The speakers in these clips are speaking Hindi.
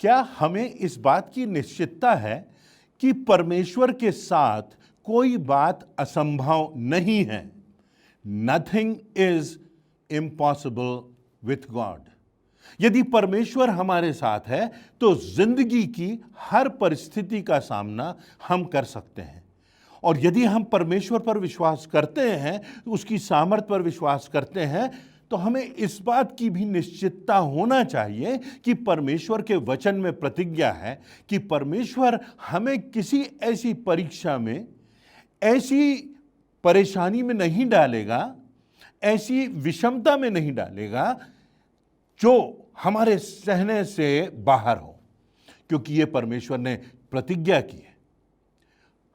क्या हमें इस बात की निश्चितता है कि परमेश्वर के साथ कोई बात असंभव नहीं है? Nothing is impossible with God. यदि परमेश्वर हमारे साथ है तो जिंदगी की हर परिस्थिति का सामना हम कर सकते हैं। और यदि हम परमेश्वर पर विश्वास करते हैं, उसकी सामर्थ पर विश्वास करते हैं, तो हमें इस बात की भी निश्चितता होना चाहिए कि परमेश्वर के वचन में प्रतिज्ञा है कि परमेश्वर हमें किसी ऐसी परीक्षा में, ऐसी परेशानी में नहीं डालेगा, ऐसी विषमता में नहीं डालेगा जो हमारे सहने से बाहर हो, क्योंकि ये परमेश्वर ने प्रतिज्ञा की है।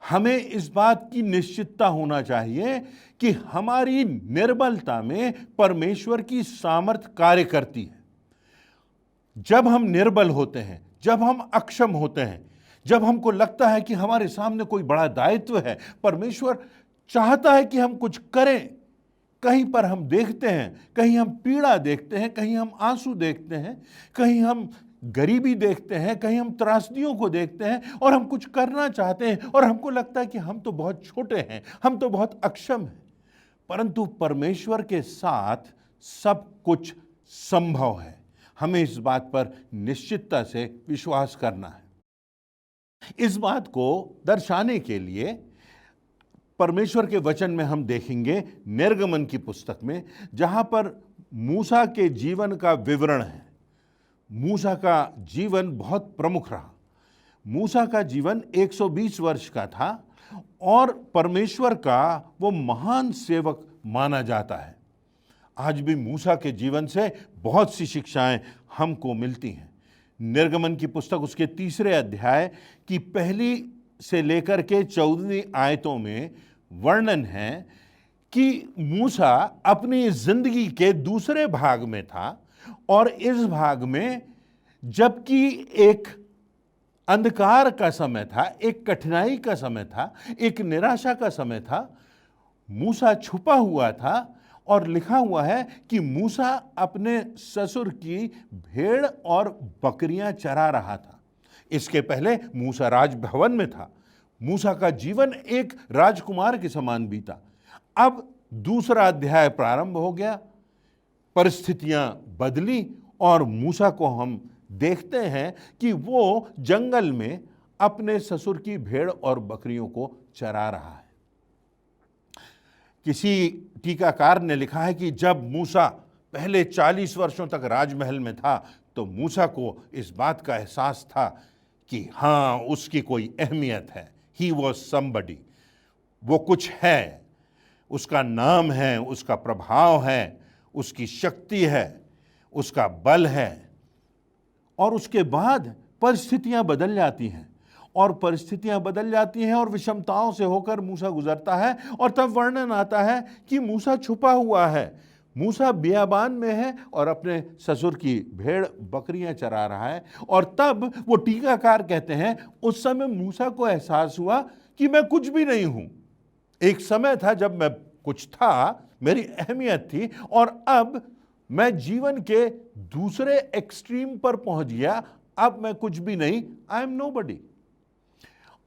हमें इस बात की निश्चितता होना चाहिए कि हमारी निर्बलता में परमेश्वर की सामर्थ कार्य करती है। जब हम निर्बल होते हैं, जब हम अक्षम होते हैं, जब हमको लगता है कि हमारे सामने कोई बड़ा दायित्व है, परमेश्वर चाहता है कि हम कुछ करें, कहीं पर हम देखते हैं, कहीं हम पीड़ा देखते हैं, कहीं हम आंसू देखते हैं, कहीं हम गरीबी देखते हैं, कहीं हम त्रासदियों को देखते हैं और हम कुछ करना चाहते हैं और हमको लगता है कि हम तो बहुत छोटे हैं, हम तो बहुत अक्षम हैं। परंतु परमेश्वर के साथ सब कुछ संभव है। हमें इस बात पर निश्चितता से विश्वास करना है। इस बात को दर्शाने के लिए परमेश्वर के वचन में हम देखेंगे निर्गमन की पुस्तक में, जहां पर मूसा के जीवन का विवरण है। मूसा का जीवन बहुत प्रमुख रहा। मूसा का जीवन 120 वर्ष का था और परमेश्वर का वो महान सेवक माना जाता है। आज भी मूसा के जीवन से बहुत सी शिक्षाएं हमको मिलती हैं। निर्गमन की पुस्तक उसके 3 अध्याय की पहली से लेकर के 14वीं आयतों में वर्णन है कि मूसा अपनी जिंदगी के दूसरे भाग में था और इस भाग में जबकि एक अंधकार का समय था, एक कठिनाई का समय था, एक निराशा का समय था, मूसा छुपा हुआ था और लिखा हुआ है कि मूसा अपने ससुर की भेड़ और बकरियां चरा रहा था। इसके पहले मूसा राजभवन में था। मूसा का जीवन एक राजकुमार के समान बीता। अब दूसरा अध्याय प्रारंभ हो गया, परिस्थितियां बदली और मूसा को हम देखते हैं कि वो जंगल में अपने ससुर की भेड़ और बकरियों को चरा रहा है। किसी टीकाकार ने लिखा है कि जब मूसा पहले 40 वर्षों तक राजमहल में था तो मूसा को इस बात का एहसास था कि हाँ, उसकी कोई अहमियत है। ही वॉज समबडी, वो कुछ है, उसका नाम है, उसका प्रभाव है, उसकी शक्ति है, उसका बल है। और उसके बाद परिस्थितियां बदल जाती हैं और परिस्थितियां बदल जाती हैं और विषमताओं से होकर मूसा गुजरता है और तब वर्णन आता है कि मूसा छुपा हुआ है, मूसा बियाबान में है और अपने ससुर की भेड़ बकरियां चरा रहा है। और तब वो टीकाकार कहते हैं उस समय मूसा को एहसास हुआ कि मैं कुछ भी नहीं हूं। एक समय था जब मैं कुछ था, मेरी अहमियत थी, और अब मैं जीवन के दूसरे एक्सट्रीम पर पहुंच गया। अब मैं कुछ भी नहीं, आई एम नोबडी।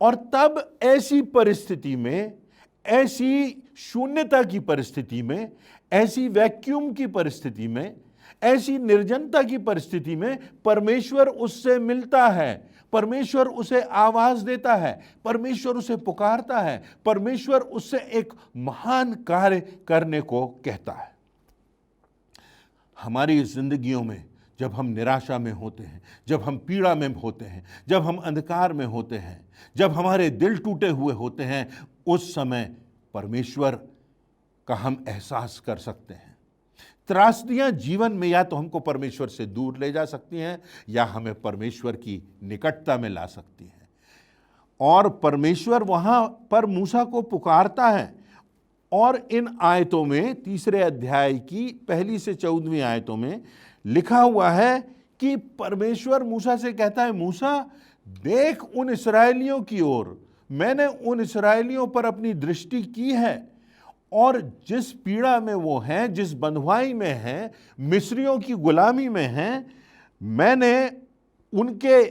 और तब ऐसी परिस्थिति में, ऐसी शून्यता की परिस्थिति में, ऐसी वैक्यूम की परिस्थिति में, ऐसी निर्जनता की परिस्थिति में परमेश्वर उससे मिलता है, परमेश्वर उसे आवाज देता है, परमेश्वर उसे पुकारता है, परमेश्वर उससे एक महान कार्य करने को कहता है। हमारी जिंदगियों में जब हम निराशा में होते हैं, जब हम पीड़ा में होते हैं, जब हम अंधकार में होते हैं, जब हमारे दिल टूटे हुए होते हैं, उस समय परमेश्वर का हम एहसास कर सकते हैं। त्रासदियां जीवन में या तो हमको परमेश्वर से दूर ले जा सकती हैं या हमें परमेश्वर की निकटता में ला सकती हैं। और परमेश्वर वहां पर मूसा को पुकारता है और इन आयतों में 3 अध्याय की पहली से 14वीं आयतों में लिखा हुआ है कि परमेश्वर मूसा से कहता है, मूसा देख उन इस्राएलियों की ओर, मैंने उन इस्राएलियों पर अपनी दृष्टि की है और जिस पीड़ा में वो हैं, जिस बंधुआई में हैं, मिस्रियों की गुलामी में हैं, मैंने उनके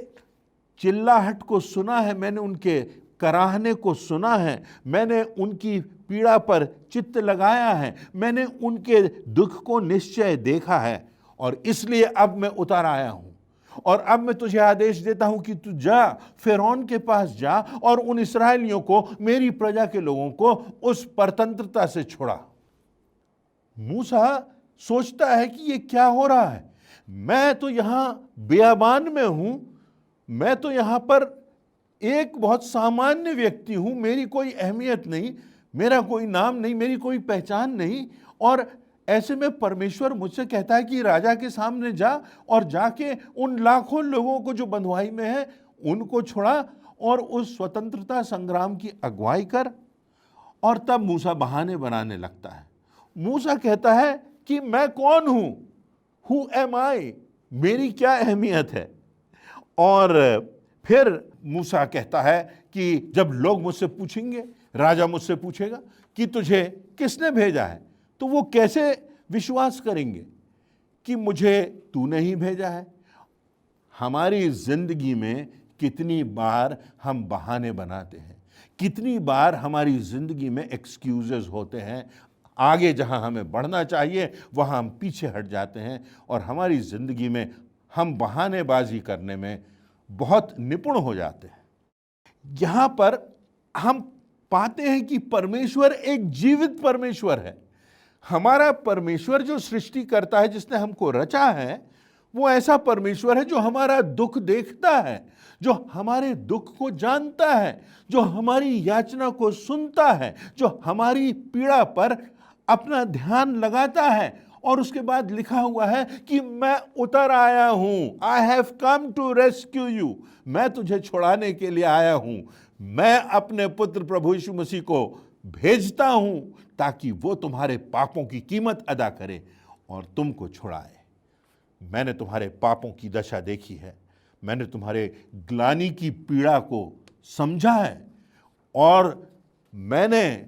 चिल्लाहट को सुना है, मैंने उनके कराहने को सुना है, मैंने उनकी पीड़ा पर चित्त लगाया है, मैंने उनके दुख को निश्चय देखा है, और इसलिए अब मैं उतर आया हूं और अब मैं तुझे आदेश देता हूं कि तू जा, फिरौन के पास जा और उन इस्राएलियों को, मेरी प्रजा के लोगों को उस परतंत्रता से छुड़ा। मूसा सोचता है कि ये क्या हो रहा है, मैं तो यहां बियाबान में हूं, मैं तो यहां पर एक बहुत सामान्य व्यक्ति हूं, मेरी कोई अहमियत नहीं, मेरा कोई नाम नहीं, मेरी कोई पहचान नहीं, और ऐसे में परमेश्वर मुझसे कहता है कि राजा के सामने जा और जाके उन लाखों लोगों को जो बंधुआई में है उनको छुड़ा और उस स्वतंत्रता संग्राम की अगुवाई कर। और तब मूसा बहाने बनाने लगता है। मूसा कहता है कि मैं कौन हूं, हु एम आई, मेरी क्या अहमियत है। और फिर मूसा कहता है कि जब लोग मुझसे पूछेंगे, राजा मुझसे पूछेगा कि तुझे किसने भेजा है, तो वो कैसे विश्वास करेंगे कि मुझे तूने ही भेजा है। हमारी जिंदगी में कितनी बार हम बहाने बनाते हैं, कितनी बार हमारी जिंदगी में एक्सक्यूजेस होते हैं, आगे जहां हमें बढ़ना चाहिए वहां हम पीछे हट जाते हैं, और हमारी जिंदगी में हम बहानेबाजी करने में बहुत निपुण हो जाते हैं। यहां पर हम पाते हैं कि परमेश्वर एक जीवित परमेश्वर है। हमारा परमेश्वर जो सृष्टि करता है, जिसने हमको रचा है, वो ऐसा परमेश्वर है जो हमारा दुख देखता है, जो हमारे दुख को जानता है, जो हमारी याचना को सुनता है, जो हमारी पीड़ा पर अपना ध्यान लगाता है। और उसके बाद लिखा हुआ है कि मैं उतर आया हूं, I have come to rescue you, मैं तुझे छुड़ाने के लिए आया हूं। मैं अपने पुत्र प्रभु यीशु मसीह को भेजता हूं ताकि वो तुम्हारे पापों की कीमत अदा करे और तुमको छुड़ाए। मैंने तुम्हारे पापों की दशा देखी है, मैंने तुम्हारे ग्लानि की पीड़ा को समझा है, और मैंने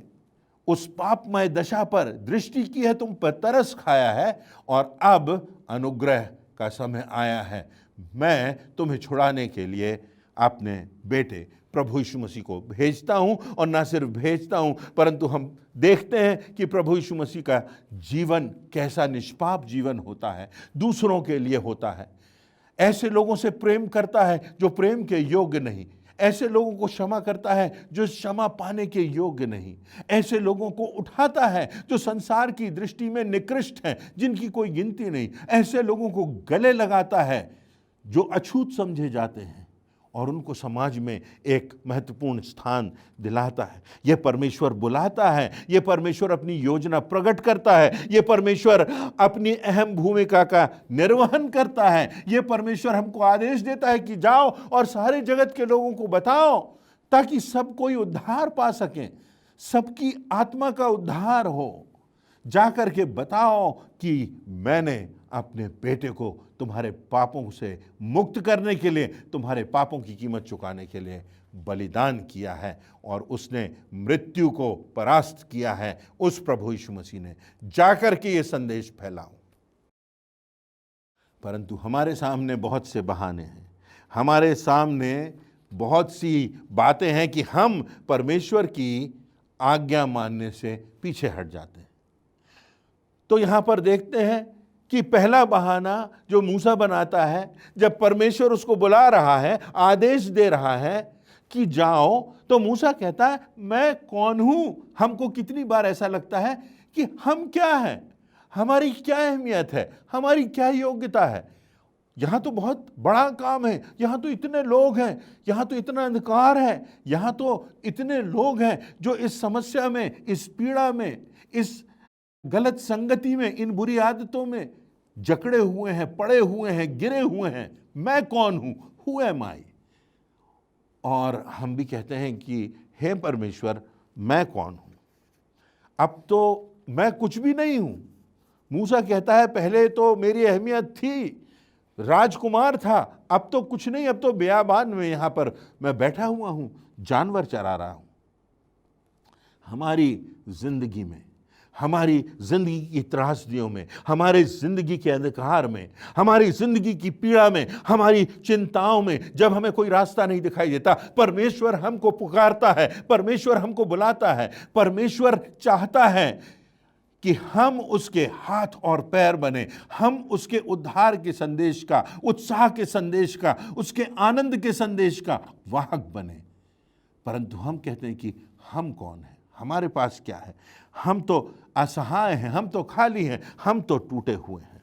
उस पापमय दशा पर दृष्टि की है, तुम पर तरस खाया है, और अब अनुग्रह का समय आया है। मैं तुम्हें छुड़ाने के लिए अपने बेटे प्रभु यीशु मसीह को भेजता हूं, और ना सिर्फ भेजता हूं, परंतु हम देखते हैं कि प्रभु यीशु मसीह का जीवन कैसा निष्पाप जीवन होता है, दूसरों के लिए होता है। ऐसे लोगों से प्रेम करता है जो प्रेम के योग्य नहीं, ऐसे लोगों को क्षमा करता है जो क्षमा पाने के योग्य नहीं, ऐसे लोगों को उठाता है जो संसार की दृष्टि में निकृष्ट हैं, जिनकी कोई गिनती नहीं, ऐसे लोगों को गले लगाता है जो अछूत समझे जाते हैं, और उनको समाज में एक महत्वपूर्ण स्थान दिलाता है। यह परमेश्वर बुलाता है, यह परमेश्वर अपनी योजना प्रकट करता है, यह परमेश्वर अपनी अहम भूमिका का निर्वहन करता है। यह परमेश्वर हमको आदेश देता है कि जाओ और सारे जगत के लोगों को बताओ, ताकि सब कोई उद्धार पा सकें, सबकी आत्मा का उद्धार हो। जाकर के बताओ कि मैंने अपने बेटे को तुम्हारे पापों से मुक्त करने के लिए, तुम्हारे पापों की कीमत चुकाने के लिए बलिदान किया है, और उसने मृत्यु को परास्त किया है। उस प्रभु यीशु मसीह ने जाकर के ये संदेश फैलाओ। परंतु हमारे सामने बहुत से बहाने हैं, हमारे सामने बहुत सी बातें हैं कि हम परमेश्वर की आज्ञा मानने से पीछे हट जाते हैं। तो यहां पर देखते हैं कि पहला बहाना जो मूसा बनाता है, जब परमेश्वर उसको बुला रहा है, आदेश दे रहा है कि जाओ, तो मूसा कहता है मैं कौन हूं। हमको कितनी बार ऐसा लगता है कि हम क्या हैं, हमारी क्या अहमियत है, हमारी क्या योग्यता है। यहां तो बहुत बड़ा काम है, यहां तो इतने लोग हैं, यहां तो इतना अंधकार है, यहां तो इतने लोग हैं जो इस समस्या में, इस पीड़ा में, इस गलत संगति में, इन बुरी आदतों में जकड़े हुए हैं, पड़े हुए हैं, गिरे हुए हैं। मैं कौन हूं, हु एम आई। और हम भी कहते हैं कि हे परमेश्वर, मैं कौन हूं, अब तो मैं कुछ भी नहीं हूं। मूसा कहता है पहले तो मेरी अहमियत थी, राजकुमार था, अब तो कुछ नहीं, अब तो बियाबान में यहां पर मैं बैठा हुआ हूं, जानवर चरा रहा हूं। हमारी जिंदगी में हमारी जिंदगी की त्रासदियों में, हमारे जिंदगी के अंधकार में, हमारी जिंदगी की पीड़ा में, हमारी चिंताओं में, जब हमें कोई रास्ता नहीं दिखाई देता, परमेश्वर हमको पुकारता है, परमेश्वर हमको बुलाता है, परमेश्वर चाहता है कि हम उसके हाथ और पैर बने, हम उसके उद्धार के संदेश का, उत्साह के संदेश का, उसके आनंद के संदेश का वाहक बने। परंतु हम कहते हैं कि हम कौन हैं, हमारे पास क्या है, हम तो असहाय हैं, हम तो खाली हैं, हम तो टूटे हुए हैं।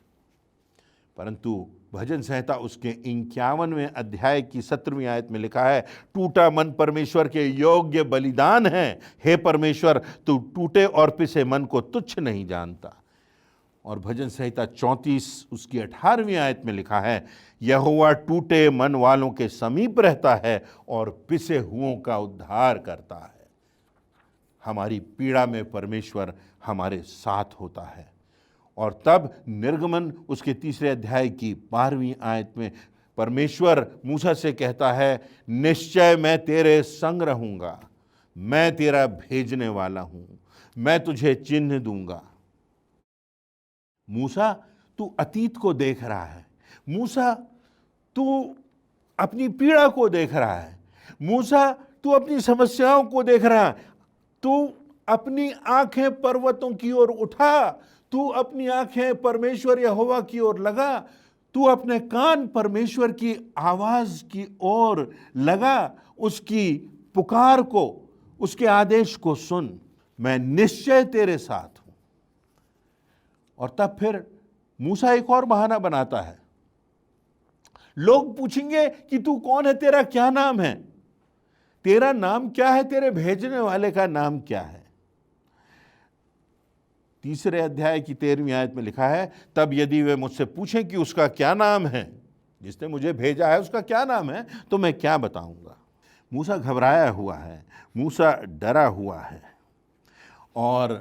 परंतु भजन संहिता उसके 51वें अध्याय की 17वीं आयत में लिखा है, टूटा मन परमेश्वर के योग्य बलिदान है। हे परमेश्वर, तू टूटे और पिसे मन को तुच्छ नहीं जानता। और भजन संहिता 34 उसकी 18वीं आयत में लिखा है, यहोवा टूटे मन वालों के समीप रहता है और पिसे हुओं का उद्धार करता है। हमारी पीड़ा में परमेश्वर हमारे साथ होता है। और तब निर्गमन उसके 3 अध्याय की 12वीं आयत में परमेश्वर मूसा से कहता है, निश्चय मैं तेरे संग रहूंगा, मैं तेरा भेजने वाला हूं, मैं तुझे चिन्ह दूंगा। मूसा, तू अतीत को देख रहा है, मूसा तू अपनी पीड़ा को देख रहा है, मूसा तू अपनी समस्याओं को देख रहा है, तू अपनी आंखें पर्वतों की ओर उठा, तू अपनी आंखें परमेश्वर यहोवा की ओर लगा, तू अपने कान परमेश्वर की आवाज की ओर लगा, उसकी पुकार को, उसके आदेश को सुन, मैं निश्चय तेरे साथ हूं। और तब फिर मूसा एक और बहाना बनाता है। लोग पूछेंगे कि तू कौन है, तेरा क्या नाम है, तेरा नाम क्या है, तेरे भेजने वाले का नाम क्या है। 3 अध्याय की 13वीं आयत में लिखा है, तब यदि वे मुझसे पूछें कि उसका क्या नाम है, जिसने मुझे भेजा है उसका क्या नाम है, तो मैं क्या बताऊंगा। मूसा घबराया हुआ है, मूसा डरा हुआ है। और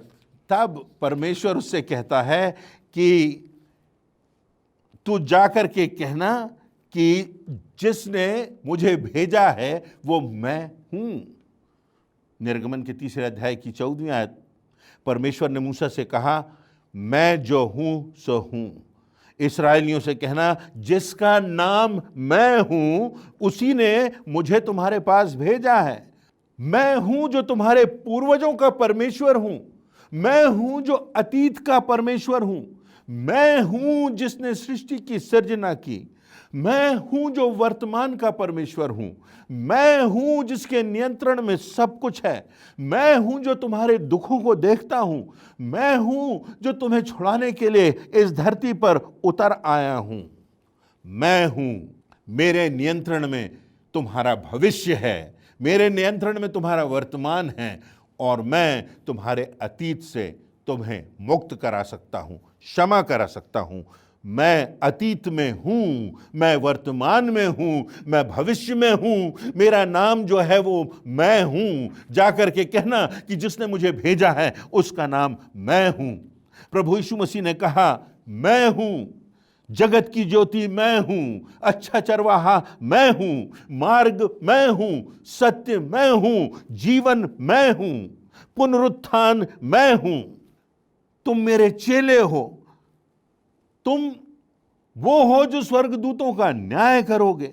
तब परमेश्वर उससे कहता है कि तू जाकर के कहना कि जिसने मुझे भेजा है वो मैं हूं। निर्गमन के 3 अध्याय की 14वीं आयत, परमेश्वर ने मूसा से कहा, मैं जो हूं सो हूं। इस्राएलियों से कहना, जिसका नाम मैं हूं उसी ने मुझे तुम्हारे पास भेजा है। मैं हूं जो तुम्हारे पूर्वजों का परमेश्वर हूं, मैं हूं जो अतीत का परमेश्वर हूं, मैं हूं जिसने सृष्टि की सृजना की, मैं हूं जो वर्तमान का परमेश्वर हूं, मैं हूं जिसके नियंत्रण में सब कुछ है, मैं हूं जो तुम्हारे दुखों को देखता हूं, मैं हूं जो तुम्हें छुड़ाने के लिए इस धरती पर उतर आया हूं, मैं हूं। मेरे नियंत्रण में तुम्हारा भविष्य है, मेरे नियंत्रण में तुम्हारा वर्तमान है, और मैं तुम्हारे अतीत से तुम्हें मुक्त करा सकता हूं, क्षमा करा सकता हूं। मैं अतीत में हूं, मैं वर्तमान में हूं, मैं भविष्य में हूं, मेरा नाम जो है वो मैं हूं। जाकर के कहना कि जिसने मुझे भेजा है उसका नाम मैं हूं। प्रभु यीशु मसीह ने कहा, मैं हूं, जगत की ज्योति मैं हूं, अच्छा चरवाहा मैं हूं, मार्ग मैं हूं, सत्य मैं हूं, जीवन मैं हूं, पुनरुत्थान मैं हूं। तुम मेरे चेले हो, तुम वो हो जो स्वर्गदूतों का न्याय करोगे,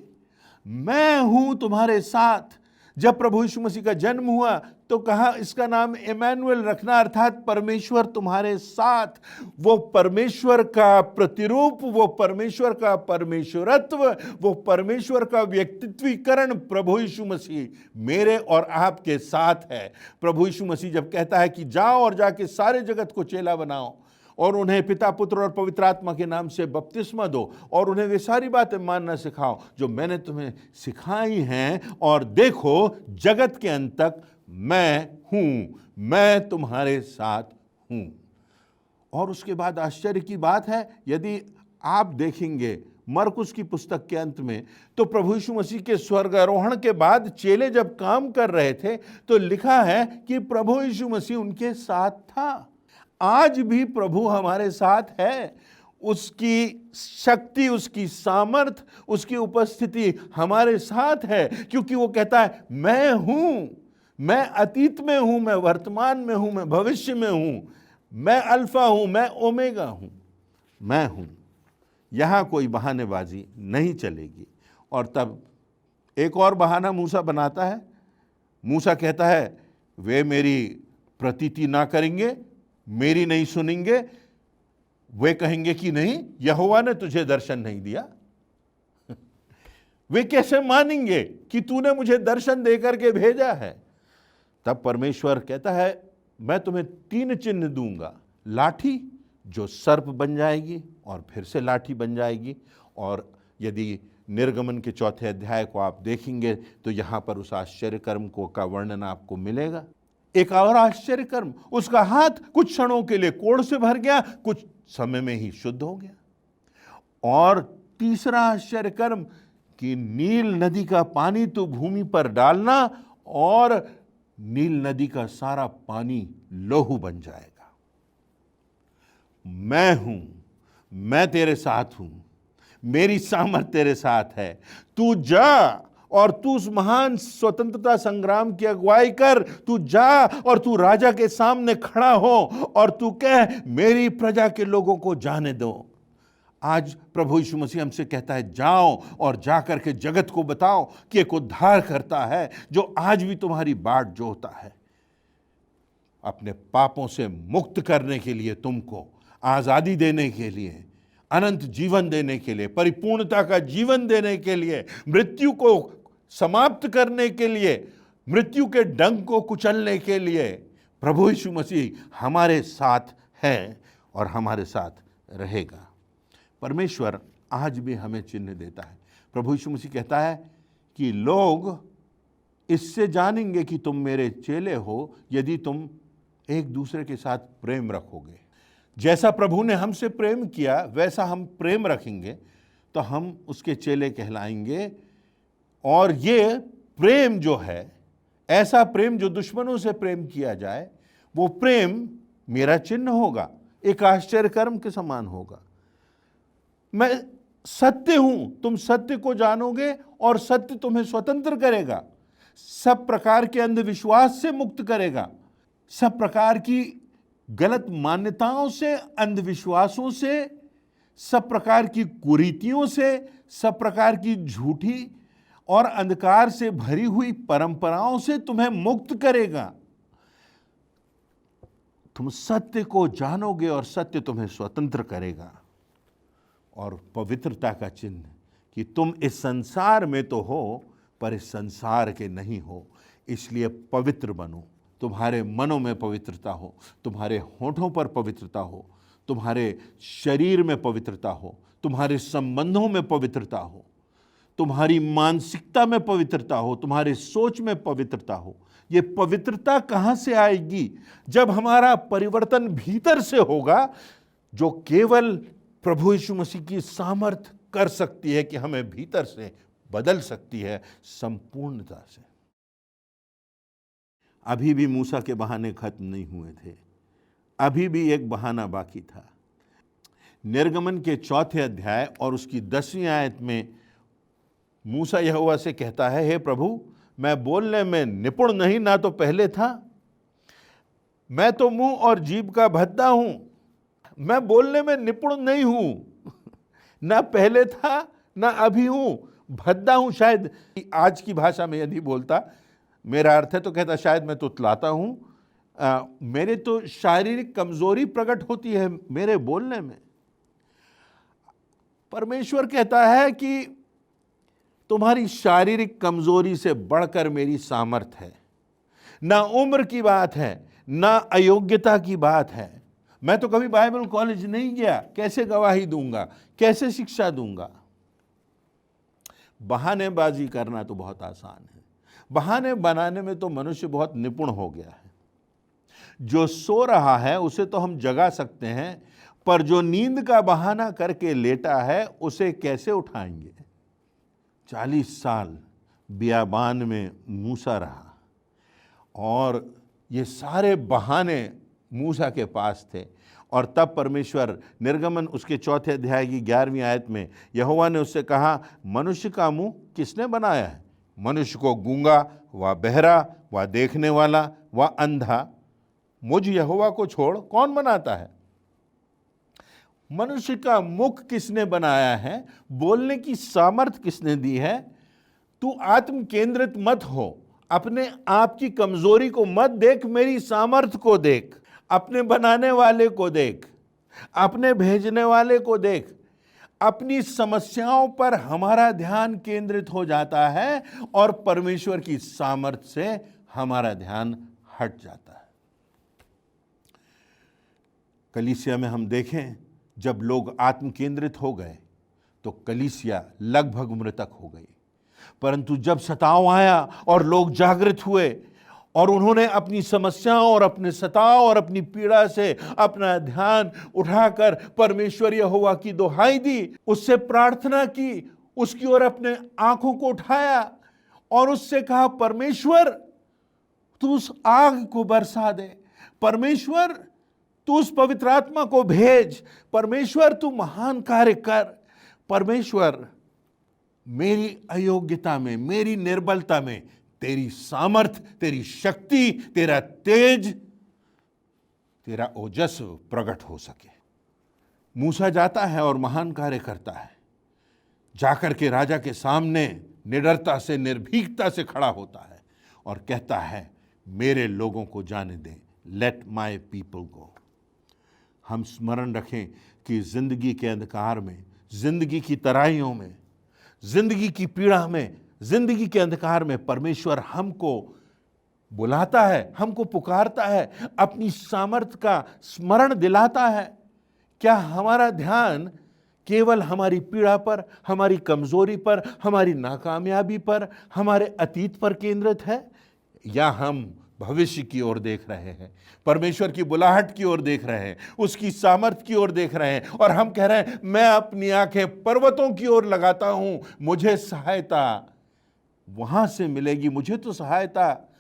मैं हूं तुम्हारे साथ। जब प्रभु यीशु मसीह का जन्म हुआ तो कहा इसका नाम इमैनुएल रखना, अर्थात परमेश्वर तुम्हारे साथ। वो परमेश्वर का प्रतिरूप, वो परमेश्वर का परमेश्वरत्व, वो परमेश्वर का व्यक्तित्वीकरण प्रभु यीशु मसीह मेरे और आपके साथ है। प्रभु यीशु मसीह जब कहता है कि जाओ और जाके सारे जगत को चेला बनाओ और उन्हें पिता, पुत्र और पवित्र आत्मा के नाम से बपतिस्मा दो और उन्हें वे सारी बातें मानना सिखाओ जो मैंने तुम्हें सिखाई हैं, और देखो जगत के अंत तक मैं हूं, मैं तुम्हारे साथ हूं। और उसके बाद आश्चर्य की बात है, यदि आप देखेंगे मरकुस की पुस्तक के अंत में, तो प्रभु यीशु मसीह के स्वर्गारोहण के बाद चेले जब काम कर रहे थे तो लिखा है कि प्रभु यीशु मसीह उनके साथ था। आज भी प्रभु हमारे साथ है। उसकी शक्ति, उसकी सामर्थ, उसकी उपस्थिति हमारे साथ है, क्योंकि वो कहता है मैं हूं, मैं अतीत में हूं, मैं वर्तमान में हूं, मैं भविष्य में हूं। मैं अल्फा हूं, मैं ओमेगा हूं, मैं हूं। यहां कोई बहानेबाजी नहीं चलेगी। और तब एक और बहाना मूसा बनाता है। मूसा कहता है वे मेरी प्रतीति ना करेंगे, मेरी नहीं सुनेंगे, वे कहेंगे कि नहीं, यहोवा ने तुझे दर्शन नहीं दिया। वे कैसे मानेंगे कि तूने मुझे दर्शन देकर के भेजा है? तब परमेश्वर कहता है मैं तुम्हें 3 चिन्ह दूंगा। लाठी जो सर्प बन जाएगी और फिर से लाठी बन जाएगी। और यदि निर्गमन के 4 अध्याय को आप देखेंगे तो यहां पर उस आश्चर्य कर्म को का वर्णन आपको मिलेगा। एक और आश्चर्य कर्म, उसका हाथ कुछ क्षणों के लिए कोढ़ से भर गया, कुछ समय में ही शुद्ध हो गया। और तीसरा आश्चर्य कर्म कि नील नदी का पानी तो भूमि पर डालना और नील नदी का सारा पानी लोहू बन जाएगा। मैं हूं, मैं तेरे साथ हूं, मेरी सामर्थ तेरे साथ है। तू जा और तू उस महान स्वतंत्रता संग्राम की अगुवाई कर। तू जा और तू राजा के सामने खड़ा हो और तू कह मेरी प्रजा के लोगों को जाने दो। आज प्रभु यीशु मसीह हमसे कहता है जाओ और जाकर के जगत को बताओ कि एक उद्धार करता है जो आज भी तुम्हारी बाट जोहता है, अपने पापों से मुक्त करने के लिए, तुमको आजादी देने के लिए, अनंत जीवन देने के लिए, परिपूर्णता का जीवन देने के लिए, मृत्यु को समाप्त करने के लिए, मृत्यु के डंक को कुचलने के लिए प्रभु यीशु मसीह हमारे साथ है और हमारे साथ रहेगा। परमेश्वर आज भी हमें चिन्ह देता है। प्रभु यीशु मसीह कहता है कि लोग इससे जानेंगे कि तुम मेरे चेले हो यदि तुम एक दूसरे के साथ प्रेम रखोगे। जैसा प्रभु ने हमसे प्रेम किया वैसा हम प्रेम रखेंगे तो हम उसके चेले कहलाएंगे। और ये प्रेम जो है, ऐसा प्रेम जो दुश्मनों से प्रेम किया जाए, वो प्रेम मेरा चिन्ह होगा, एक आश्चर्य कर्म के समान होगा। मैं सत्य हूं, तुम सत्य को जानोगे और सत्य तुम्हें स्वतंत्र करेगा, सब प्रकार के अंधविश्वास से मुक्त करेगा, सब प्रकार की गलत मान्यताओं से, अंधविश्वासों से, सब प्रकार की कुरीतियों से, सब प्रकार की झूठी और अंधकार से भरी हुई परंपराओं से तुम्हें मुक्त करेगा। तुम सत्य को जानोगे और सत्य तुम्हें स्वतंत्र करेगा। और पवित्रता का चिन्ह कि तुम इस संसार में तो हो पर इस संसार के नहीं हो, इसलिए पवित्र बनो। तुम्हारे मनों में पवित्रता हो, तुम्हारे होठों पर पवित्रता हो, तुम्हारे शरीर में पवित्रता हो, तुम्हारे संबंधों में पवित्रता हो, तुम्हारी मानसिकता में पवित्रता हो, तुम्हारे सोच में पवित्रता हो। ये पवित्रता कहाँ से आएगी? जब हमारा परिवर्तन भीतर से होगा, जो केवल प्रभु यीशु मसीह की सामर्थ कर सकती है कि हमें भीतर से बदल सकती है संपूर्णता से। अभी भी मूसा के बहाने खत्म नहीं हुए थे, अभी भी एक बहाना बाकी था। निर्गमन के 4 अध्याय और उसकी 10वीं आयत में मूसा यहोवा से कहता है, हे प्रभु, मैं बोलने में निपुण नहीं, ना तो पहले था, मैं तो मुंह और जीभ का भद्दा हूं। मैं बोलने में निपुण नहीं हूं, ना पहले था ना अभी हूं, भद्दा हूं। शायद आज की भाषा में यदि बोलता, मेरा अर्थ है तो कहता शायद मैं तुतलाता हूं, मेरे तो शारीरिक कमजोरी प्रकट होती है मेरे बोलने में। परमेश्वर कहता है कि तुम्हारी शारीरिक कमजोरी से बढ़कर मेरी सामर्थ है। ना उम्र की बात है, ना अयोग्यता की बात है। मैं तो कभी बाइबल कॉलेज नहीं गया, कैसे गवाही दूंगा, कैसे शिक्षा दूंगा? बहानेबाजी करना तो बहुत आसान है, बहाने बनाने में तो मनुष्य बहुत निपुण हो गया है। जो सो रहा है उसे तो हम जगा सकते हैं, पर जो नींद का बहाना करके लेटा है उसे कैसे उठाएंगे? 40 साल बियाबान में मूसा रहा और ये सारे बहाने मूसा के पास थे। और तब परमेश्वर निर्गमन उसके 4 अध्याय की 11वीं आयत में यहोवा ने उससे कहा, मनुष्य का मुंह किसने बनाया है? मनुष्य को गूंगा व बहरा व देखने वाला व अंधा मुझ यहोवा को छोड़ कौन बनाता है? मनुष्य का मुख किसने बनाया है? बोलने की सामर्थ किसने दी है? तू आत्म केंद्रित मत हो, अपने आप की कमजोरी को मत देख, मेरी सामर्थ को देख, अपने बनाने वाले को देख, अपने भेजने वाले को देख। अपनी समस्याओं पर हमारा ध्यान केंद्रित हो जाता है और परमेश्वर की सामर्थ से हमारा ध्यान हट जाता है। कलीसिया में हम देखें, जब लोग आत्म केंद्रित हो गए तो कलीसिया लगभग मृतक हो गई। परंतु जब सताव आया और लोग जागृत हुए और उन्होंने अपनी समस्याओं और अपने सताव और अपनी पीड़ा से अपना ध्यान उठाकर परमेश्वर यहोवा की दुहाई दी, उससे प्रार्थना की, उसकी ओर अपने आंखों को उठाया और उससे कहा, परमेश्वर तू उस आग को बरसा दे, परमेश्वर तू उस पवित्र आत्मा को भेज, परमेश्वर तू महान कार्य कर, परमेश्वर मेरी अयोग्यता में, मेरी निर्बलता में तेरी सामर्थ, तेरी शक्ति, तेरा तेज, तेरा ओजस्व प्रकट हो सके। मूसा जाता है और महान कार्य करता है। जाकर के राजा के सामने निडरता से, निर्भीकता से खड़ा होता है और कहता है, मेरे लोगों को जाने दें, लेट माय पीपल गो। हम स्मरण रखें कि जिंदगी के अंधकार में, जिंदगी की तराइयों में, जिंदगी की पीड़ा में, जिंदगी के अंधकार में परमेश्वर हमको बुलाता है, हमको पुकारता है, अपनी सामर्थ का स्मरण दिलाता है। क्या हमारा ध्यान केवल हमारी पीड़ा पर, हमारी कमजोरी पर, हमारी नाकामयाबी पर, हमारे अतीत पर केंद्रित है, या हम भविष्य की ओर देख रहे हैं, परमेश्वर की बुलाहट की ओर देख रहे हैं, उसकी सामर्थ की ओर देख रहे हैं और हम कह रहे हैं, मैं अपनी आंखें पर्वतों की ओर लगाता हूं, मुझे सहायता वहां से मिलेगी, मुझे तो सहायता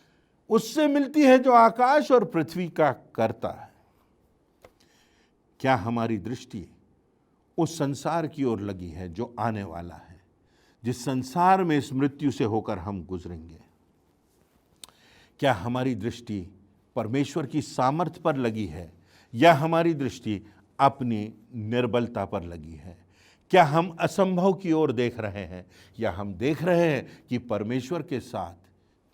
उससे मिलती है जो आकाश और पृथ्वी का करता है। क्या हमारी दृष्टि उस संसार की ओर लगी है जो आने वाला है, जिस संसार में इस मृत्यु से होकर हम गुजरेंगे? क्या हमारी दृष्टि परमेश्वर की सामर्थ पर लगी है या हमारी दृष्टि अपनी निर्बलता पर लगी है? क्या हम असंभव की ओर देख रहे हैं या हम देख रहे हैं कि परमेश्वर के साथ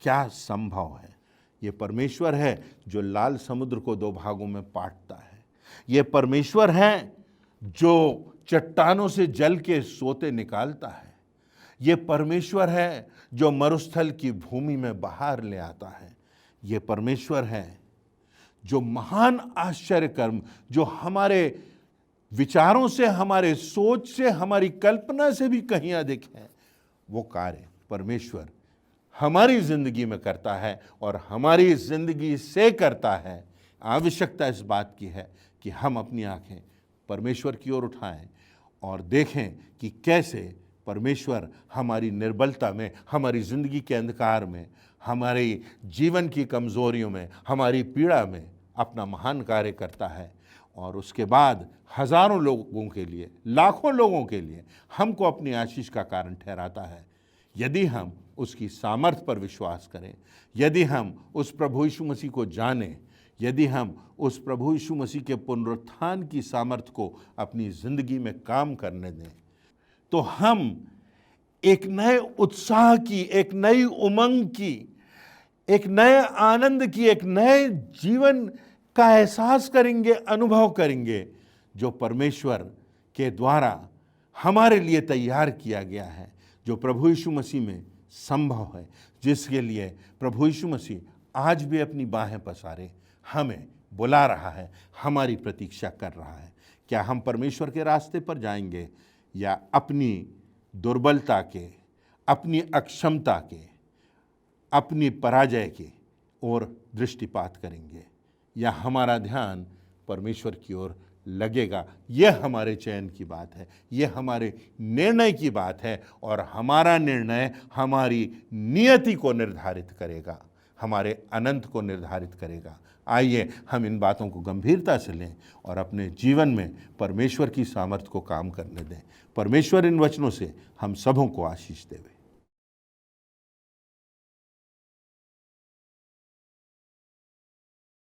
क्या संभव है? ये परमेश्वर है जो लाल समुद्र को दो भागों में बांटता है। ये परमेश्वर है जो चट्टानों से जल के सोते निकालता है। ये परमेश्वर है जो मरुस्थल की भूमि में बाहर ले आता है। ये परमेश्वर है जो महान आश्चर्य कर्म, जो हमारे विचारों से, हमारे सोच से, हमारी कल्पना से भी कहीं अधिक है, वो कार्य परमेश्वर हमारी जिंदगी में करता है और हमारी जिंदगी से करता है। आवश्यकता इस बात की है कि हम अपनी आंखें परमेश्वर की ओर उठाएं और देखें कि कैसे परमेश्वर हमारी निर्बलता में, हमारी जिंदगी के अंधकार में, हमारे जीवन की कमजोरियों में, हमारी पीड़ा में अपना महान कार्य करता है और उसके बाद हजारों लोगों के लिए, लाखों लोगों के लिए हमको अपनी आशीष का कारण ठहराता है, यदि हम उसकी सामर्थ पर विश्वास करें, यदि हम उस प्रभु यीशु मसीह को जानें, यदि हम उस प्रभु यीशु मसीह के पुनरुत्थान की सामर्थ को अपनी जिंदगी में काम करने दें, तो हम एक नए उत्साह की, एक नई उमंग की, एक नए आनंद की, एक नए जीवन का एहसास करेंगे, अनुभव करेंगे, जो परमेश्वर के द्वारा हमारे लिए तैयार किया गया है, जो प्रभु यीशु मसीह में संभव है, जिसके लिए प्रभु यीशु मसीह आज भी अपनी बाहें पसारे हमें बुला रहा है, हमारी प्रतीक्षा कर रहा है। क्या हम परमेश्वर के रास्ते पर जाएंगे या अपनी दुर्बलता के, अपनी अक्षमता के, अपनी पराजय की ओर दृष्टिपात करेंगे, या हमारा ध्यान परमेश्वर की ओर लगेगा? यह हमारे चयन की बात है, यह हमारे निर्णय की बात है और हमारा निर्णय हमारी नियति को निर्धारित करेगा, हमारे अनंत को निर्धारित करेगा। आइए हम इन बातों को गंभीरता से लें और अपने जीवन में परमेश्वर की सामर्थ को काम करने दें। परमेश्वर इन वचनों से हम सबों को आशीष देवे।